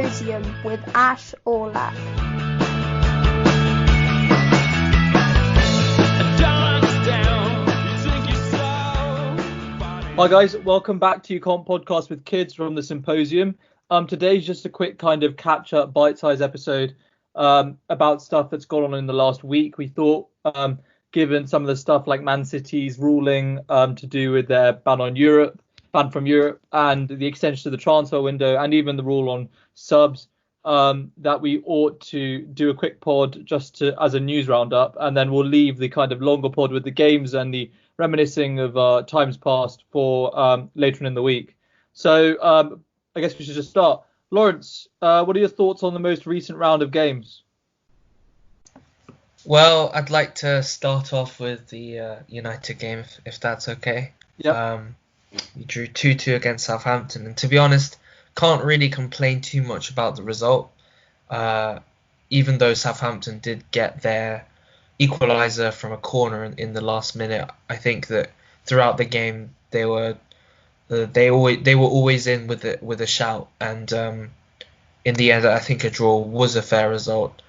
Symposium with Ash Aulak. Hi guys, welcome back to your Comp Podcast with Kids from the Symposium. Today's just a quick kind of catch-up, bite-sized episode about stuff that's gone on in the last week. We thought, given some of the stuff like Man City's ruling to do with their ban from Europe, and the extension of the transfer window, and even the rule on subs, that we ought to do a quick pod just as a news roundup, and then we'll leave the kind of longer pod with the games and the reminiscing of times past for later in the week. So I guess we should just start. Lawrence, what are your thoughts on the most recent round of games? Well, I'd like to start off with the United game, if that's okay. Yep. We drew 2-2 against Southampton, and to be honest, can't really complain too much about the result. Even though Southampton did get their equaliser from a corner in the last minute, I think that throughout the game they were always in with a shout, and in the end I think a draw was a fair result.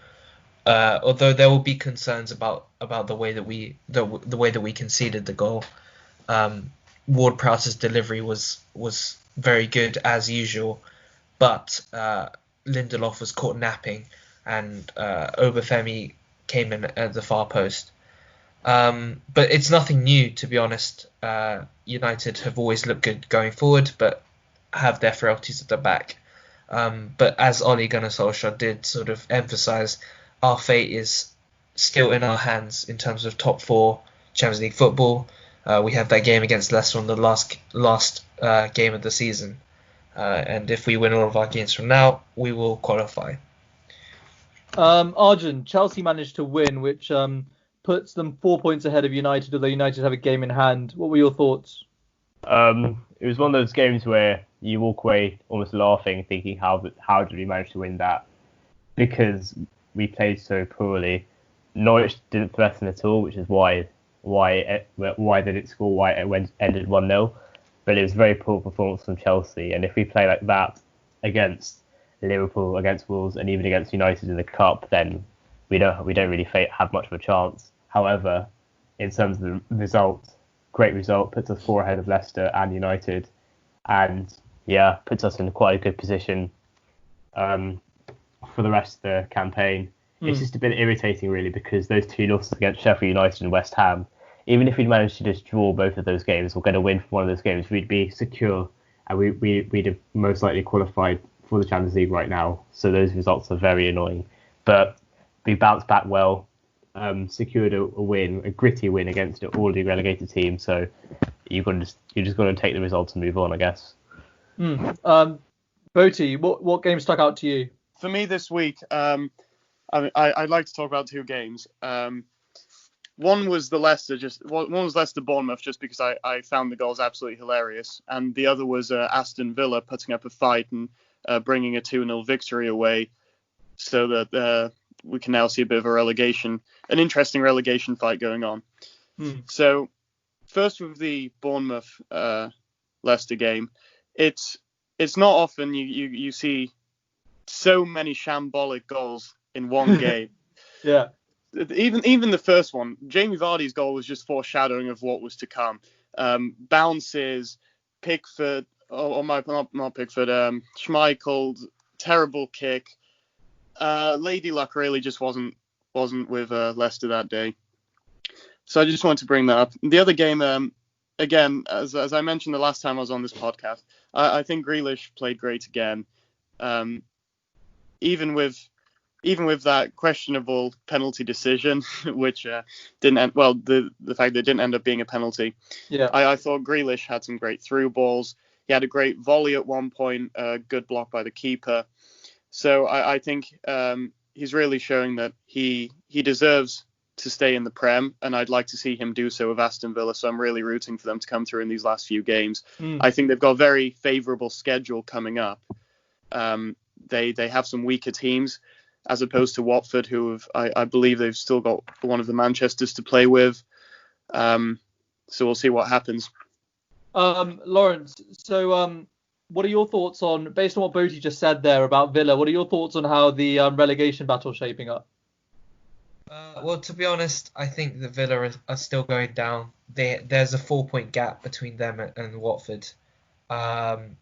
Although there will be concerns about the way that we conceded the goal. Ward-Prowse's delivery was very good as usual, but Lindelof was caught napping, and Obafemi came in at the far post. But it's nothing new, to be honest. United have always looked good going forward, but have their frailties at the back. But as Ole Gunnar Solskjaer did sort of emphasise, our fate is still in our hands in terms of top 4 Champions League football. We have that game against Leicester on the last game of the season. And if we win all of our games from now, we will qualify. Arjun, Chelsea managed to win, which puts them 4 points ahead of United, although United have a game in hand. What were your thoughts? It was one of those games where you walk away almost laughing, thinking, how did we manage to win that? Because we played so poorly. Norwich didn't threaten at all, which is why they didn't score, why it ended 1-0. But it was a very poor performance from Chelsea, and if we play like that against Liverpool, against Wolves, and even against United in the Cup, then we don't really have much of a chance. However, in terms of the result, great result, puts us 4 ahead of Leicester and United, and puts us in quite a good position for the rest of the campaign. It's just a bit irritating, really, because those 2 losses against Sheffield United and West Ham, even if we'd managed to just draw both of those games or get a win from one of those games, we'd be secure, and we'd have most likely qualified for the Champions League right now. So those results are very annoying. But we bounced back well, secured a win, a gritty win against an already relegated team. So you just got to take the result and move on, I guess. Boti, what game stuck out to you? For me this week, I'd like to talk about 2 games. One was Leicester Bournemouth, just because I found the goals absolutely hilarious, and the other was Aston Villa putting up a fight and bringing a 2-0 victory away, so that we can now see a bit of an interesting relegation fight going on. So first with the Bournemouth Leicester game, it's not often you see so many shambolic goals in one game. Yeah. Even the first one, Jamie Vardy's goal was just foreshadowing of what was to come. Bounces, Pickford, not Pickford, Schmeichel, terrible kick. Lady Luck really just wasn't with Leicester that day. So I just wanted to bring that up. The other game, again, as I mentioned the last time I was on this podcast, I think Grealish played great again. Even with that questionable penalty decision, which didn't end well, the fact that it didn't end up being a penalty. Yeah, I thought Grealish had some great through balls. He had a great volley at one point, a good block by the keeper. So I think he's really showing that he deserves to stay in the Prem, and I'd like to see him do so with Aston Villa. So I'm really rooting for them to come through in these last few games. I think they've got a very favourable schedule coming up. They have some weaker teams, as opposed to Watford, who I believe they've still got one of the Manchesters to play with. So we'll see what happens. Lawrence, so what are your thoughts on, based on what Boaty just said there about Villa, what are your thoughts on how the relegation battle's shaping up? Well, to be honest, I think the Villa are still going down. There's a 4-point gap between them and Watford. And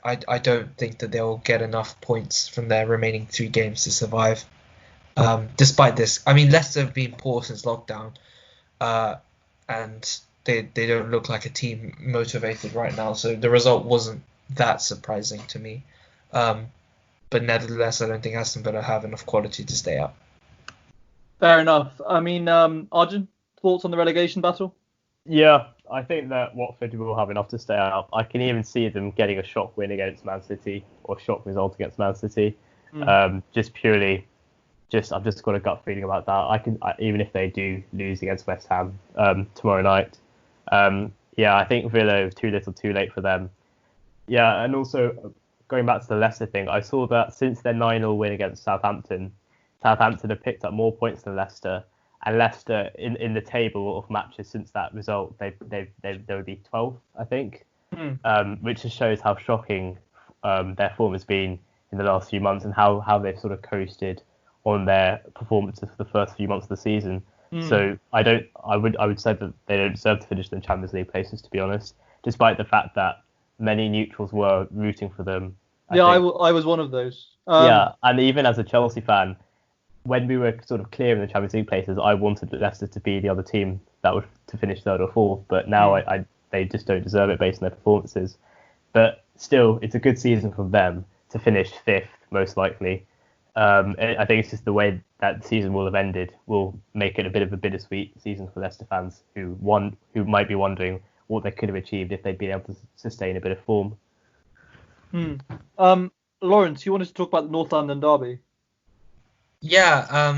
I don't think that they'll get enough points from their remaining 3 games to survive. Despite this, I mean, Leicester have been poor since lockdown, and they don't look like a team motivated right now. So the result wasn't that surprising to me. But nevertheless, I don't think Aston Villa have enough quality to stay up. Fair enough. I mean, Arjun, thoughts on the relegation battle? Yeah, I think that Watford will have enough to stay up. I can even see them getting a shock win against Man City or shock result against Man City. Just purely, I've just got a gut feeling about that. Even if they do lose against West Ham tomorrow night. Yeah, I think Villa too little, too late for them. Yeah, and also going back to the Leicester thing, I saw that since their 9-0 win against Southampton have picked up more points than Leicester. And Leicester, in the table of matches since that result, they would be 12th, I think, which just shows how shocking their form has been in the last few months and how they've sort of coasted on their performances for the first few months of the season. So I would say that they don't deserve to finish in the Champions League places, to be honest, despite the fact that many neutrals were rooting for them. I was one of those. Yeah, and even as a Chelsea fan, when we were sort of clear in the Champions League places, I wanted Leicester to be the other team that was to finish 3rd or 4th, but now they just don't deserve it based on their performances. But still, it's a good season from them to finish 5th, most likely. I think it's just the way that the season will have ended will make it a bit of a bittersweet season for Leicester fans who might be wondering what they could have achieved if they'd been able to sustain a bit of form. Lawrence, you wanted to talk about the North London derby? Yeah,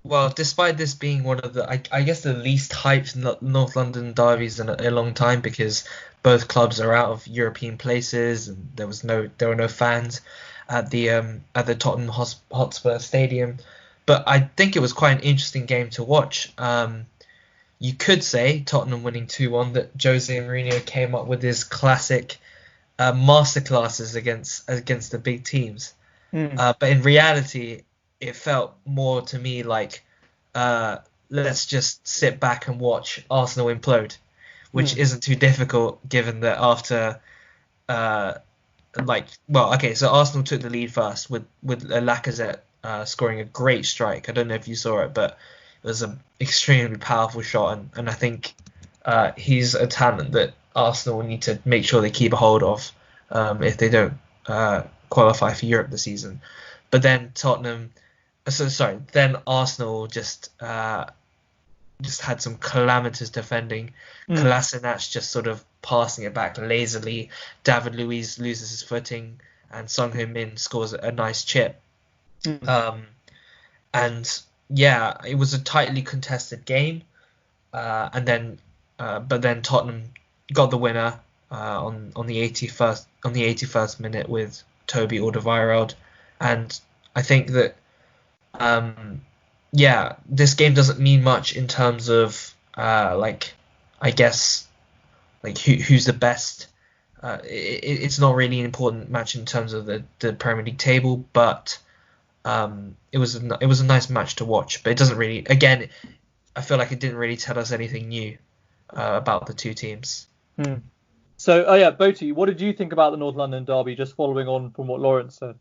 well, despite this being one of the, I guess, the least hyped North London derbies in a long time, because both clubs are out of European places and there were no fans at the Tottenham Hotspur Stadium, but I think it was quite an interesting game to watch. You could say Tottenham winning 2-1 that Jose Mourinho came up with his classic masterclasses against the big teams, but in reality, it felt more to me like let's just sit back and watch Arsenal implode, which isn't too difficult given that after so Arsenal took the lead first with Lacazette scoring a great strike. I don't know if you saw it, but it was an extremely powerful shot, and I think he's a talent that Arsenal will need to make sure they keep a hold of if they don't qualify for Europe this season. But then Arsenal just had some calamitous defending. Kolasinac just sort of passing it back lazily. David Luiz loses his footing, and Son Heung-min scores a nice chip. And yeah, it was a tightly contested game. But then Tottenham got the winner on the 81st minute with Toby Alderweireld, and I think that this game doesn't mean much in terms of who's the best. It's not really an important match in terms of the Premier League table, but it was a nice match to watch. But it doesn't really. Again, I feel like it didn't really tell us anything new about the two teams. So, Boaty, what did you think about the North London derby? Just following on from what Lawrence said.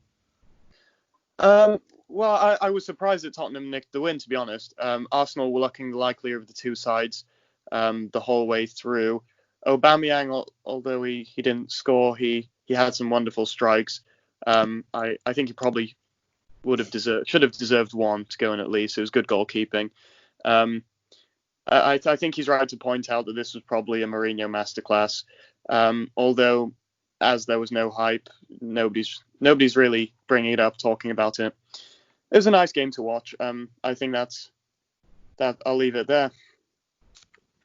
Well, I was surprised that Tottenham nicked the win, to be honest. Arsenal were looking the likelier of the two sides the whole way through. Aubameyang, although he didn't score, he had some wonderful strikes. I think he probably should have deserved one to go in at least. It was good goalkeeping. I think he's right to point out that this was probably a Mourinho masterclass. Although, as there was no hype, nobody's really bringing it up, talking about it. It was a nice game to watch. I think that I'll leave it there.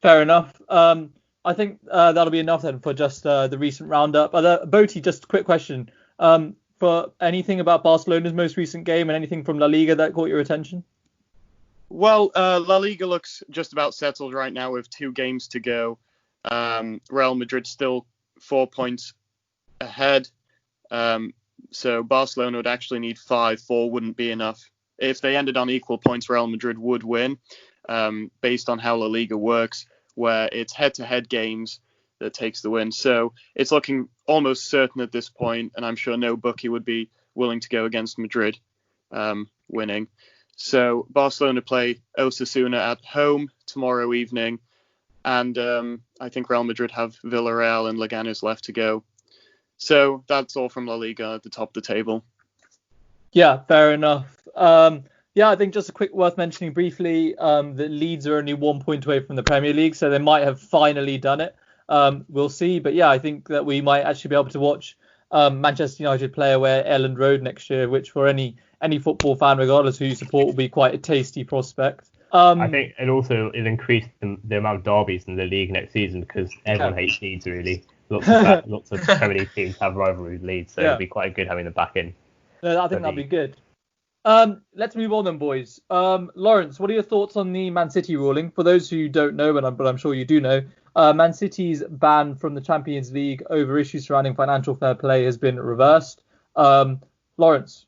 Fair enough. I think that'll be enough then for just the recent roundup. Boaty, just a quick question. For anything about Barcelona's most recent game and anything from La Liga that caught your attention? Well, La Liga looks just about settled right now with 2 games to go. Real Madrid still 4 points ahead. So Barcelona would actually need 5. 4 wouldn't be enough. If they ended on equal points, Real Madrid would win, based on how La Liga works, where it's head-to-head games that takes the win. So it's looking almost certain at this point, and I'm sure no bookie would be willing to go against Madrid winning. So Barcelona play Osasuna at home tomorrow evening, and I think Real Madrid have Villarreal and Leganes left to go. So that's all from La Liga at the top of the table. Yeah, fair enough. Yeah, I think just a quick worth mentioning briefly that Leeds are only 1 point away from the Premier League, so they might have finally done it. We'll see. But yeah, I think that we might actually be able to watch Manchester United play away at Elland Road next year, which for any football fan, regardless of who you support, will be quite a tasty prospect. I think it'll increase the amount of derbies in the league next season because everyone hates Leeds really. Lots of Premier League teams have rivalry with Leeds, so it'll be quite good having them back in. No, I think that'd be good. Let's move on then, boys. Lawrence, what are your thoughts on the Man City ruling? For those who don't know, but I'm sure you do know, Man City's ban from the Champions League over issues surrounding financial fair play has been reversed. Lawrence?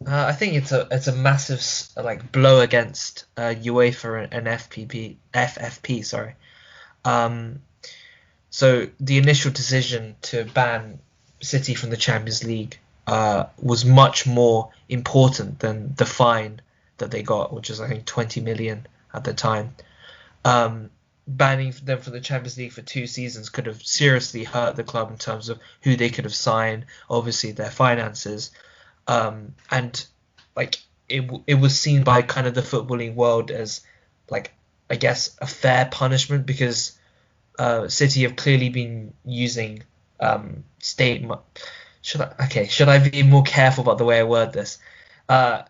I think it's a massive blow against UEFA and FFP. Sorry. So the initial decision to ban City from the Champions League was much more important than the fine that they got, which is I think 20 million at the time. Banning them from the Champions League for 2 seasons could have seriously hurt the club in terms of who they could have signed, obviously their finances, and it was seen by kind of the footballing world as I guess a fair punishment because City have clearly been using state. Should I be more careful about the way I word this? It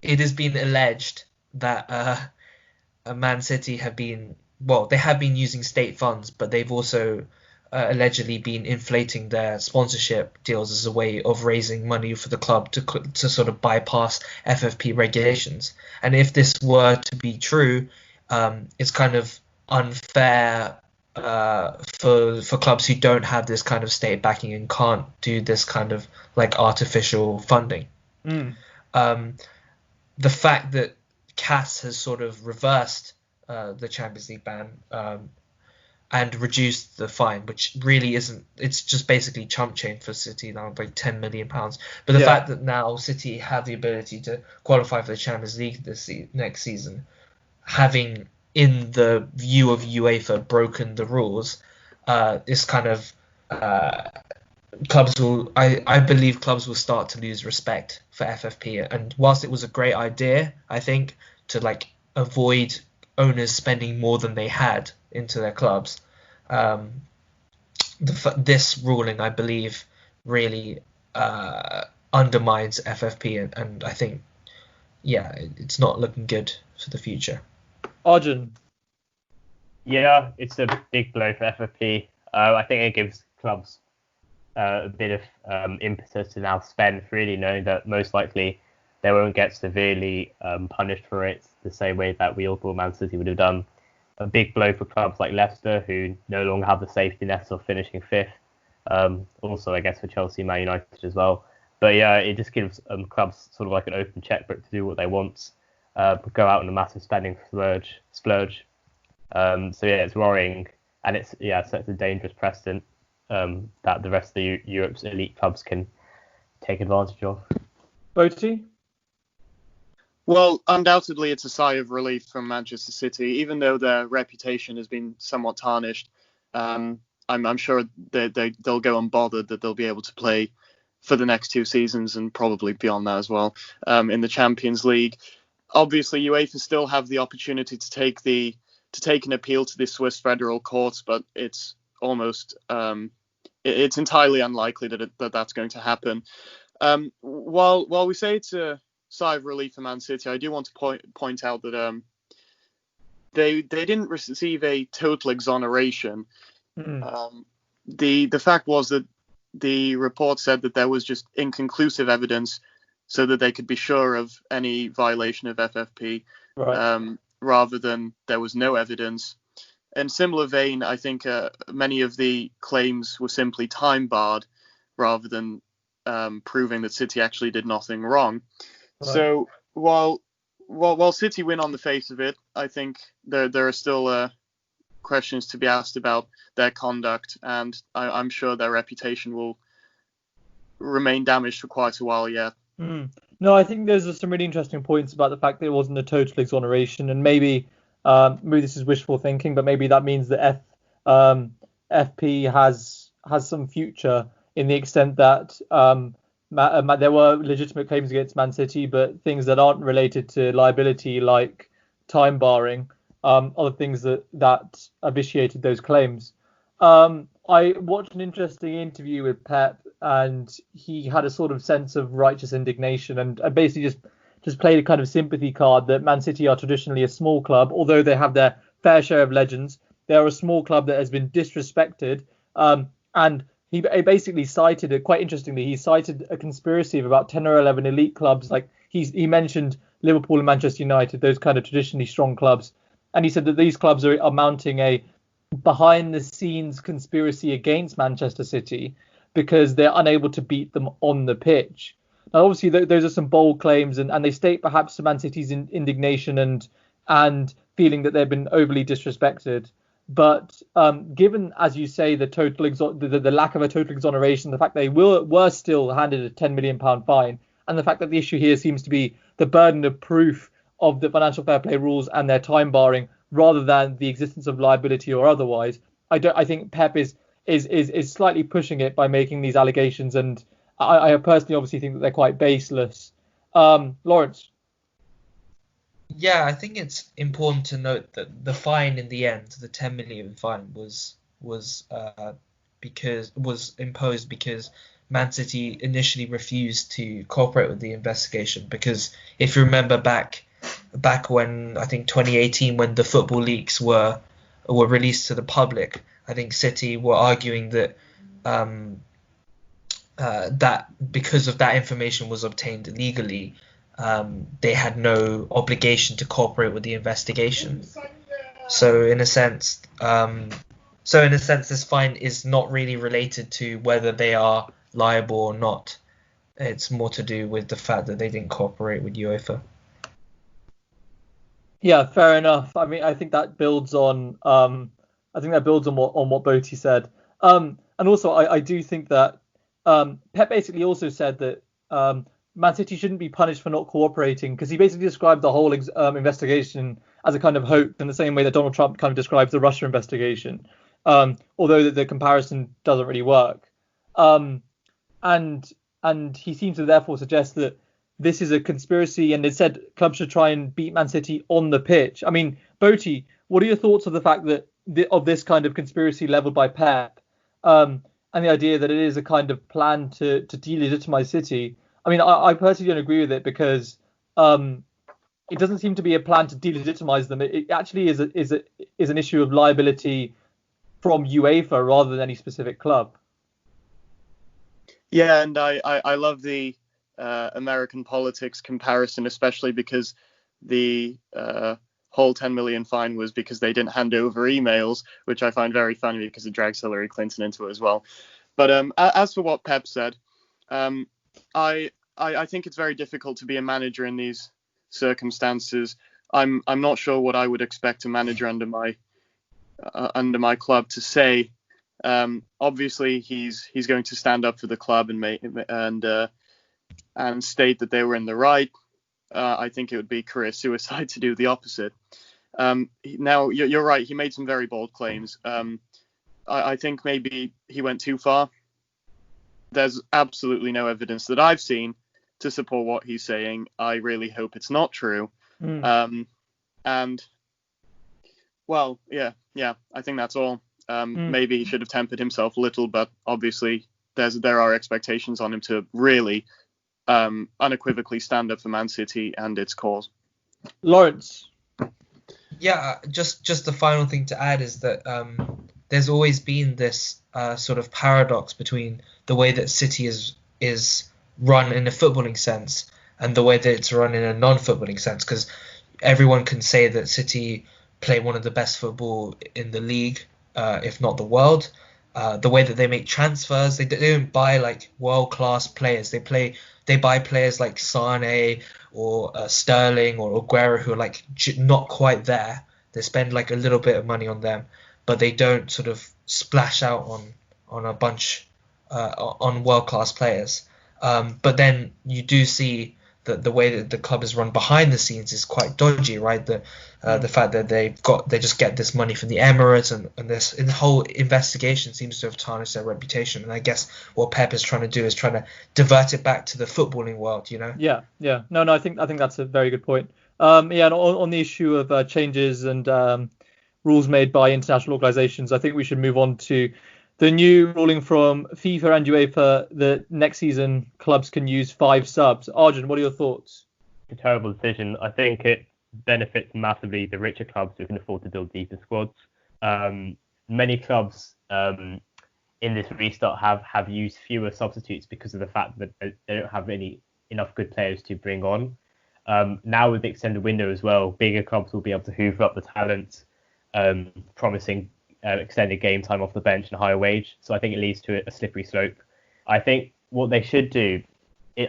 has been alleged that Man City have been using state funds, but they've also allegedly been inflating their sponsorship deals as a way of raising money for the club to sort of bypass FFP regulations. And if this were to be true, it's kind of unfair for clubs who don't have this kind of state backing and can't do this kind of artificial funding. The fact that CAS has sort of reversed the Champions League ban and reduced the fine, which really isn't, it's just basically chump change for City now, like £10 million. But the fact that now City have the ability to qualify for the Champions League next season, having in the view of UEFA broken the rules, is kind of I believe clubs will start to lose respect for FFP. And whilst it was a great idea, I think, to avoid owners spending more than they had into their clubs, this ruling, I believe, really undermines FFP, and I think, it's not looking good for the future. Arjun? Yeah, it's a big blow for FFP. I think it gives clubs a bit of impetus to now spend, really knowing that most likely they won't get severely punished for it the same way that we all thought Man City would have done. A big blow for clubs like Leicester, who no longer have the safety net of finishing 5th. Also, I guess, for Chelsea, Man United as well. But yeah, it just gives clubs sort of like an open checkbook to do what they want, go out on a massive spending splurge. It's worrying, and it sets a dangerous precedent that the rest of Europe's elite clubs can take advantage of. Boti? Well, undoubtedly, it's a sigh of relief from Manchester City, even though their reputation has been somewhat tarnished. I'm sure they'll go unbothered that they'll be able to play for the next 2 seasons and probably beyond that as well in the Champions League. Obviously, UEFA still have the opportunity to take an appeal to the Swiss Federal Courts, but it's almost it's entirely unlikely that that's going to happen. While we say it's a sigh of relief for Man City, I do want to point out that they didn't receive a total exoneration. The fact was that the report said that there was just inconclusive evidence so that they could be sure of any violation of FFP, right. Rather than there was no evidence. in similar vein, I think many of the claims were simply time barred rather than proving that City actually did nothing wrong. Right. So while City win on the face of it, I think there are still questions to be asked about their conduct, and I'm sure their reputation will remain damaged for quite a while yet. No, I think there's some really interesting points about the fact that it wasn't a total exoneration, and maybe this is wishful thinking, but maybe that means that FP has some future in the extent that there were legitimate claims against Man City, but things that aren't related to liability, like time barring, are the things that vitiated those claims. I watched an interesting interview with Pep, and he had a sort of sense of righteous indignation, and basically just played a kind of sympathy card that Man City are traditionally a small club, although they have their fair share of legends. They are a small club that has been disrespected, and he basically cited it quite interestingly. He cited a conspiracy of about 10 or 11 elite clubs, like he mentioned Liverpool and Manchester United, those kind of traditionally strong clubs, and he said that these clubs are mounting a behind-the-scenes conspiracy against Manchester City because they're unable to beat them on the pitch. Now, obviously, those are some bold claims, and they state perhaps Man City's indignation and feeling that they've been overly disrespected. But given, as you say, the lack of a total exoneration, the fact they were still handed a £10 million fine, and the fact that the issue here seems to be the burden of proof of the financial fair play rules and their time barring, rather than the existence of liability or otherwise, I think Pep is slightly pushing it by making these allegations, and I personally obviously think that they're quite baseless. Lawrence? Yeah, I think it's important to note that the fine in the end, the 10 million fine, was imposed because Man City initially refused to cooperate with the investigation. Because if you remember back when, I think 2018, when the football leaks were released to the public, I think City were arguing that that because of that information was obtained illegally, they had no obligation to cooperate with the investigation. So in a sense, this fine is not really related to whether they are liable or not. It's more to do with the fact that they didn't cooperate with UEFA. Yeah, fair enough. I mean, I think that builds on what Botti said. And also, I do think that Pep basically also said that Man City shouldn't be punished for not cooperating, because he basically described the whole investigation as a kind of hoax, in the same way that Donald Trump kind of describes the Russia investigation, although the comparison doesn't really work. And he seems to therefore suggest that this is a conspiracy, and instead clubs should try and beat Man City on the pitch. I mean, Botti, what are your thoughts of the fact that of this kind of conspiracy leveled by Pep, and the idea that it is a kind of plan to delegitimize City? I mean, I personally don't agree with it, because it doesn't seem to be a plan to delegitimize them. It actually is an issue of liability from UEFA rather than any specific club. Yeah, and I love the American politics comparison, especially because the whole 10 million fine was because they didn't hand over emails, which I find very funny because it drags Hillary Clinton into it as well. But as for what Pep said, I think it's very difficult to be a manager in these circumstances. I'm not sure what I would expect a manager under my club to say. Obviously, he's going to stand up for the club and state that they were in the right. I think it would be career suicide to do the opposite. Now, you're right. He made some very bold claims. I think maybe he went too far. There's absolutely no evidence that I've seen to support what he's saying. I really hope it's not true. And, well, yeah, I think that's all. Maybe he should have tempered himself a little, but obviously there are expectations on him to really unequivocally stand up for Man City and its cause. Lawrence? Yeah, just the final thing to add is that there's always been this sort of paradox between the way that City is run in a footballing sense and the way that it's run in a non-footballing sense, because everyone can say that City play one of the best football in the league, if not the world. The way that they make transfers, they don't buy like world-class players. They buy players like Sane or Sterling or Aguero who are like not quite there. They spend like a little bit of money on them, but they don't sort of splash out on a bunch on world-class players. But then you do see that the way that the club is run behind the scenes is quite dodgy, right? The fact that they just get this money from the Emirates and the whole investigation seems to have tarnished their reputation. And I guess what Pep is trying to do is trying to divert it back to the footballing world, you know? Yeah. No, I think that's a very good point. And on the issue of changes and rules made by international organisations, I think we should move on to the new ruling from FIFA and UEFA that next season clubs can use 5 subs. Arjun, what are your thoughts? It's a terrible decision. I think it benefits massively the richer clubs who can afford to build deeper squads. Many clubs in this restart have used fewer substitutes because of the fact that they don't have enough good players to bring on. Now with the extended window as well, bigger clubs will be able to hoover up the talent, promising extended game time off the bench and a higher wage. So I think it leads to a slippery slope. I think what they should do,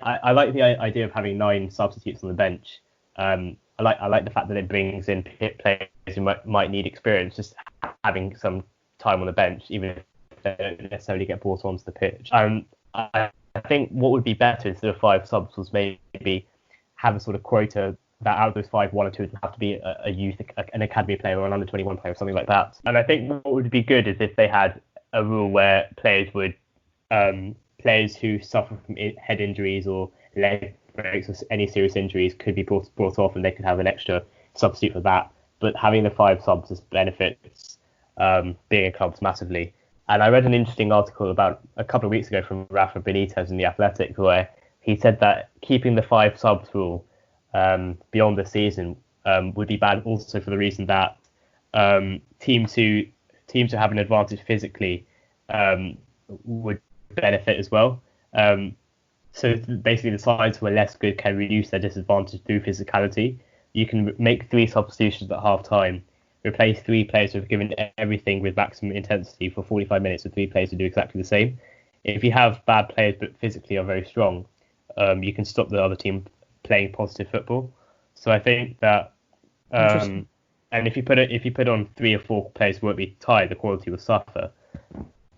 I like the idea of having 9 substitutes on the bench. I like the fact that it brings in players who might need experience, just having some time on the bench, even if they don't necessarily get brought onto the pitch. I think what would be better instead of 5 subs was maybe have a sort of quota that out of those 5, 1 or 2 would have to be a youth, an academy player or an under-21 player or something like that. And I think what would be good is if they had a rule where players who suffer from head injuries or leg breaks or any serious injuries could be brought off, and they could have an extra substitute for that. But having the 5 subs just benefits bigger clubs massively. And I read an interesting article about a couple of weeks ago from Rafa Benitez in The Athletic, where he said that keeping the 5 subs rule beyond the season would be bad also for the reason that teams who have an advantage physically would benefit as well. So basically the sides who are less good can reduce their disadvantage through physicality. You can make 3 substitutions at half time, replace 3 players who have given everything with maximum intensity for 45 minutes with 3 players who do exactly the same. If you have bad players but physically are very strong, you can stop the other team playing positive football. So I think that and if you put on 3 or 4 players who won't be tied, the quality will suffer.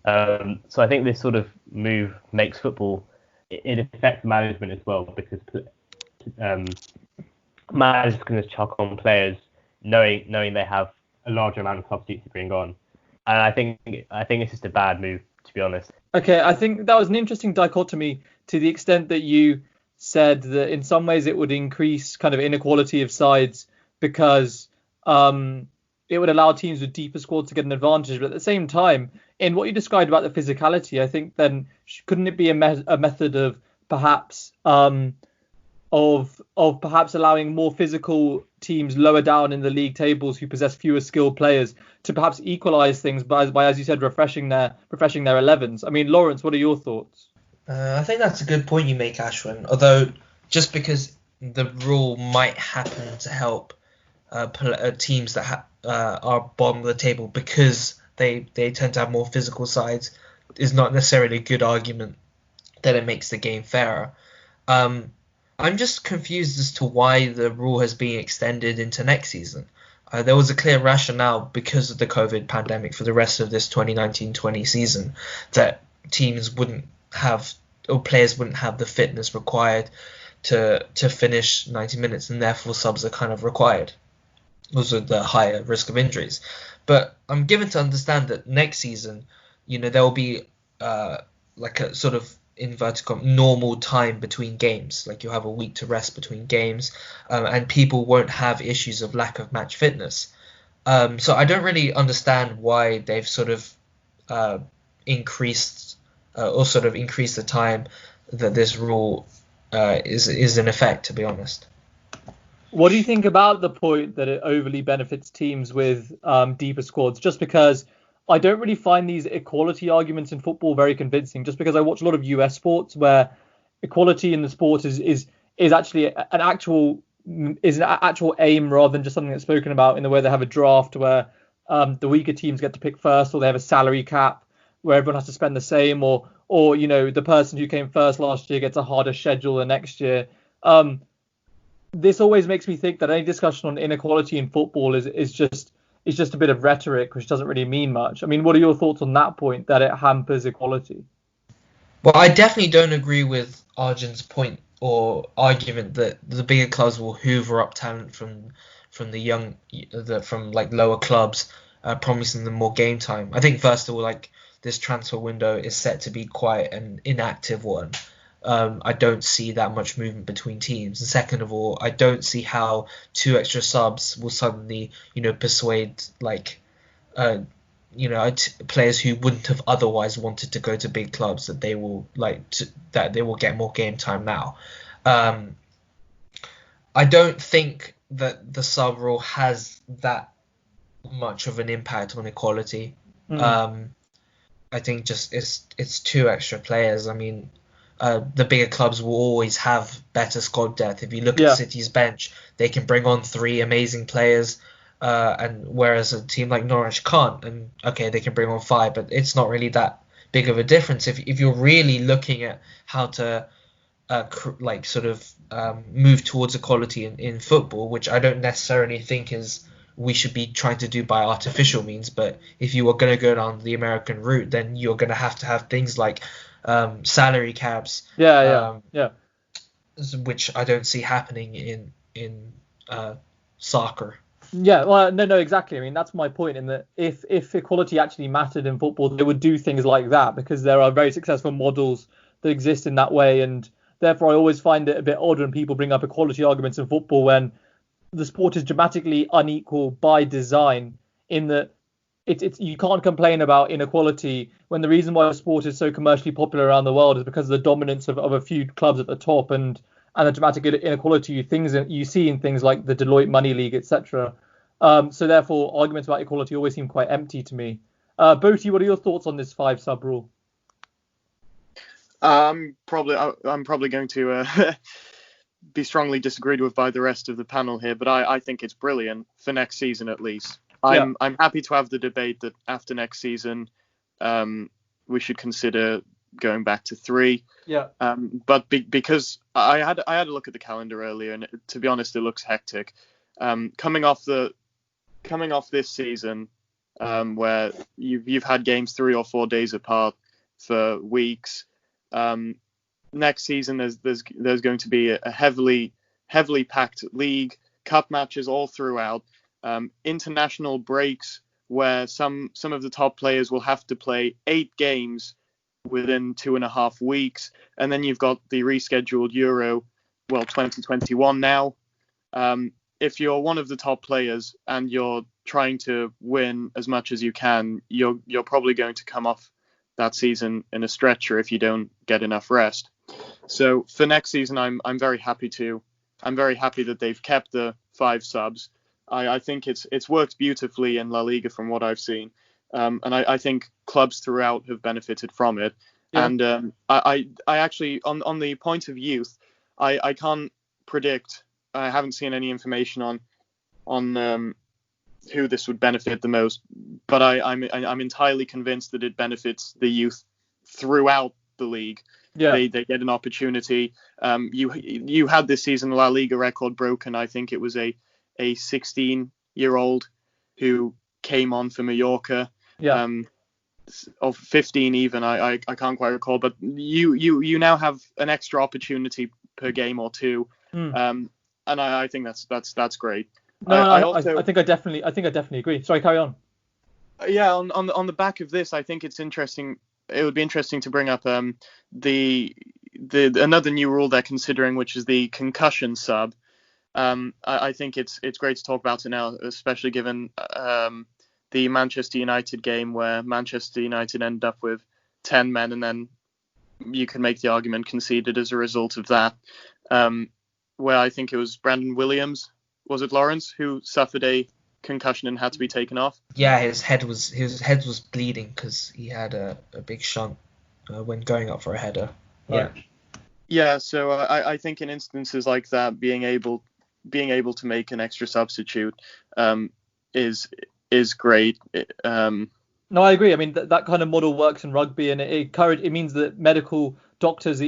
So I think this sort of move makes football, it affects management as well, because managers can just chuck on players knowing they have a larger amount of substitutes to bring on. And I think it's just a bad move, to be honest. Okay, I think that was an interesting dichotomy to the extent that you said that in some ways it would increase kind of inequality of sides because it would allow teams with deeper squads to get an advantage. But at the same time, in what you described about the physicality, I think then couldn't it be a method of perhaps perhaps allowing more physical teams lower down in the league tables who possess fewer skilled players to perhaps equalise things by, as you said, refreshing their 11s? I mean, Lawrence, what are your thoughts? I think that's a good point you make, Ashwin. Although, just because the rule might happen to help teams that are bottom of the table because they tend to have more physical sides is not necessarily a good argument that it makes the game fairer. I'm just confused as to why the rule has been extended into next season. There was a clear rationale because of the COVID pandemic for the rest of this 2019-20 season that teams wouldn't have, or players wouldn't have the fitness required to finish 90 minutes, and therefore subs are kind of required. Also the higher risk of injuries. But I'm given to understand that next season, there will be like a sort of inverted commas normal time between games. Like you'll have a week to rest between games, and people won't have issues of lack of match fitness. So I don't really understand why they've sort of increased the time that this rule is in effect, to be honest. What do you think about the point that it overly benefits teams with deeper squads? Just because I don't really find these equality arguments in football very convincing, just because I watch a lot of US sports where equality in the sport is actually an actual is an actual aim rather than just something that's spoken about in the way they have a draft where the weaker teams get to pick first, or they have a salary cap where everyone has to spend the same, or the person who came first last year gets a harder schedule the next year. This always makes me think that any discussion on inequality in football is just a bit of rhetoric, which doesn't really mean much. I mean, what are your thoughts on that point, that it hampers equality? Well, I definitely don't agree with Arjun's point or argument that the bigger clubs will hoover up talent from lower clubs, promising them more game time. I think first of all, this transfer window is set to be quite an inactive one. I don't see that much movement between teams. And second of all, I don't see how 2 extra subs will suddenly, persuade players who wouldn't have otherwise wanted to go to big clubs that they will get more game time now. I don't think that the sub rule has that much of an impact on equality. I think just it's 2 extra players. I mean, the bigger clubs will always have better squad depth. If you look at City's bench, they can bring on 3 amazing players, and whereas a team like Norwich can't. And okay, they can bring on 5, but it's not really that big of a difference. If you're really looking at how to move towards equality in football, which I don't necessarily think is we should be trying to do by artificial means, but if you are going to go down the American route, then you're going to have things like salary caps, which I don't see happening in soccer. Yeah, well, no, exactly. I mean, that's my point, in that if equality actually mattered in football, they would do things like that, because there are very successful models that exist in that way. And therefore, I always find it a bit odd when people bring up equality arguments in football when the sport is dramatically unequal by design, in that it's you can't complain about inequality when the reason why the sport is so commercially popular around the world is because of the dominance of a few clubs at the top, and the dramatic inequality you see in things like the Deloitte Money League, etc. So therefore, arguments about equality always seem quite empty to me. Boti, what are your thoughts on this 5 sub rule? I'm probably going to be strongly disagreed with by the rest of the panel here, but I think it's brilliant for next season at least. I'm happy to have the debate that after next season we should consider going back to 3. But because I had a look at the calendar earlier, and to be honest, it looks hectic. Coming off this season, where you've had games 3 or 4 days apart for weeks. Next season, there's going to be a heavily packed league, cup matches all throughout, international breaks where some of the top players will have to play 8 games within 2.5 weeks, and then you've got the rescheduled Euro, 2021 now. If you're one of the top players and you're trying to win as much as you can, you're probably going to come off that season in a stretcher if you don't get enough rest. So for next season, I'm very happy that they've kept the 5 subs. I think it's worked beautifully in La Liga from what I've seen, and I think clubs throughout have benefited from it. Yeah. And I actually, on the point of youth, I can't predict. I haven't seen any information on who this would benefit the most, but I'm entirely convinced that it benefits the youth throughout the league. Yeah. They get an opportunity. You had this season La Liga record broken. I think it was a 16-year-old who came on for Mallorca. Yeah. Of 15 even. I can't quite recall, but you now have an extra opportunity per game or 2. And I think that's great. No, I think I definitely agree. Sorry, carry on. Yeah, on the back of this, I think it's interesting. It would be interesting to bring up the another new rule they're considering, which is the concussion sub. I think it's great to talk about it now, especially given the Manchester United game where Manchester United ended up with 10 men, and then you can make the argument conceded as a result of that. Where I think it was Brandon Williams, was it Lawrence, who suffered a concussion and had to be taken off? Yeah, his head was bleeding because he had a big shunt when going up for a header. Yeah. Yeah, so I think in instances like that, being able being able to make an extra substitute is great. No, I agree. I mean, that kind of model works in rugby, and it means that medical doctors,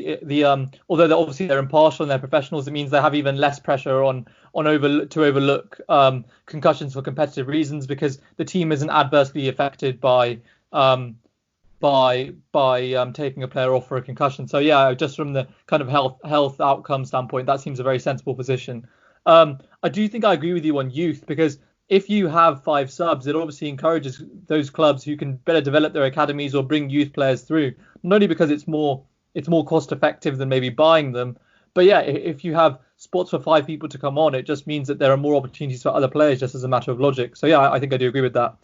although they're impartial and they're professionals, it means they have even less pressure to overlook concussions for competitive reasons, because the team isn't adversely affected by taking a player off for a concussion. So yeah, just from the kind of health outcome standpoint, that seems a very sensible position. I do think I agree with you on youth, because if you have 5 subs, it obviously encourages those clubs who can better develop their academies or bring youth players through, not only because it's more cost effective than maybe buying them, but yeah, if you have spots for 5 people to come on, it just means that there are more opportunities for other players, just as a matter of logic. So yeah, I think I do agree with that.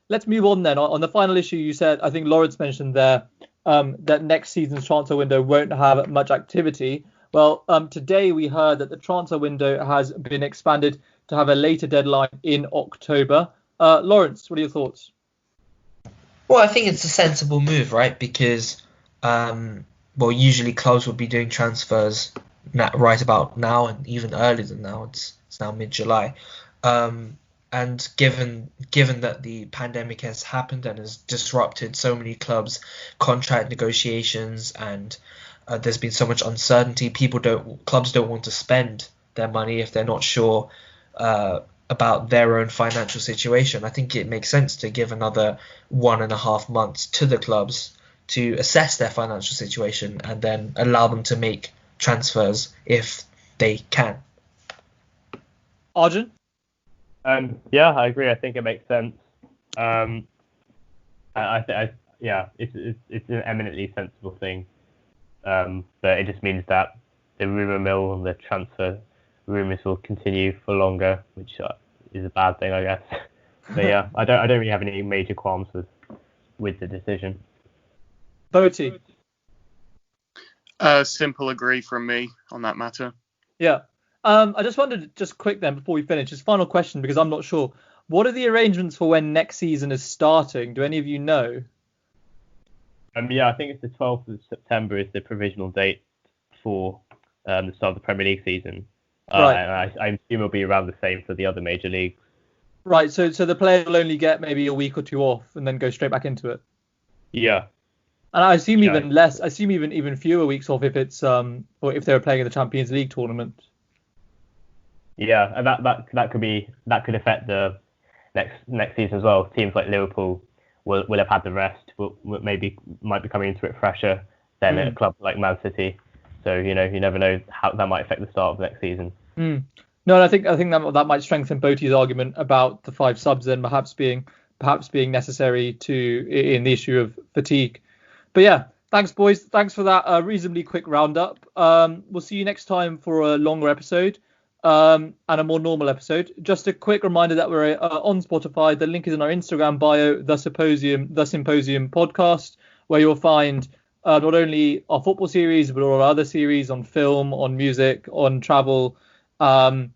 Let's move on then. On the final issue, you said, I think Lawrence mentioned there, that next season's transfer window won't have much activity. Well, today we heard that the transfer window has been expanded to have a later deadline in October. Lawrence, what are your thoughts? Well, I think it's a sensible move, right? Because, usually clubs would be doing transfers right about now, and even earlier than now. It's now mid-July. And given that the pandemic has happened and has disrupted so many clubs' contract negotiations, and there's been so much uncertainty, clubs don't want to spend their money if they're not sure about their own financial situation. I think it makes sense to give another 1.5 months to the clubs to assess their financial situation and then allow them to make transfers if they can. Arjun? Yeah, I agree. I think it makes sense. It's an eminently sensible thing. But it just means that the rumour mill and the transfer rumours will continue for longer, which is a bad thing, I guess. But yeah, I don't really have any major qualms with the decision. Boti? Simple agree from me on that matter. Yeah. I just wondered, just quick then, before we finish, just final question, because I'm not sure. What are the arrangements for when next season is starting? Do any of you know? Yeah, I think it's the 12th of September is the provisional date for the start of the Premier League season. Right. I assume it'll be around the same for the other major leagues. Right, so the player will only get maybe a week or 2 off and then go straight back into it. Yeah. And I assume even less. I assume even fewer weeks off if it's or if they were playing in the Champions League tournament. Yeah, and that could affect the next season as well. Teams like Liverpool will have had the rest. Might be coming into it fresher than a club like Man City. So you never know how that might affect the start of next season. No, I think that might strengthen Boti's argument about the 5 subs then perhaps being necessary in the issue of fatigue. But yeah, thanks boys. Thanks for that reasonably quick roundup. We'll see you next time for a longer episode. And a more normal episode. Just a quick reminder that we're on Spotify. The link is in our Instagram bio, the Symposium podcast, where you'll find not only our football series, but all our other series on film, on music, on travel. And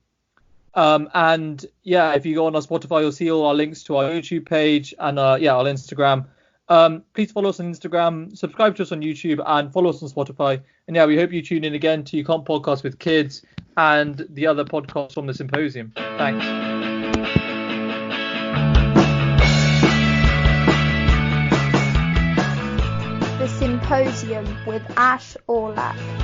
yeah, if you go on our Spotify, you'll see all our links to our YouTube page and our Instagram. Please follow us on Instagram, subscribe to us on YouTube, and follow us on Spotify. And yeah, we hope you tune in again to Comp Podcast with Kids and the other podcasts from the Symposium. Thanks. The Symposium with Aulak.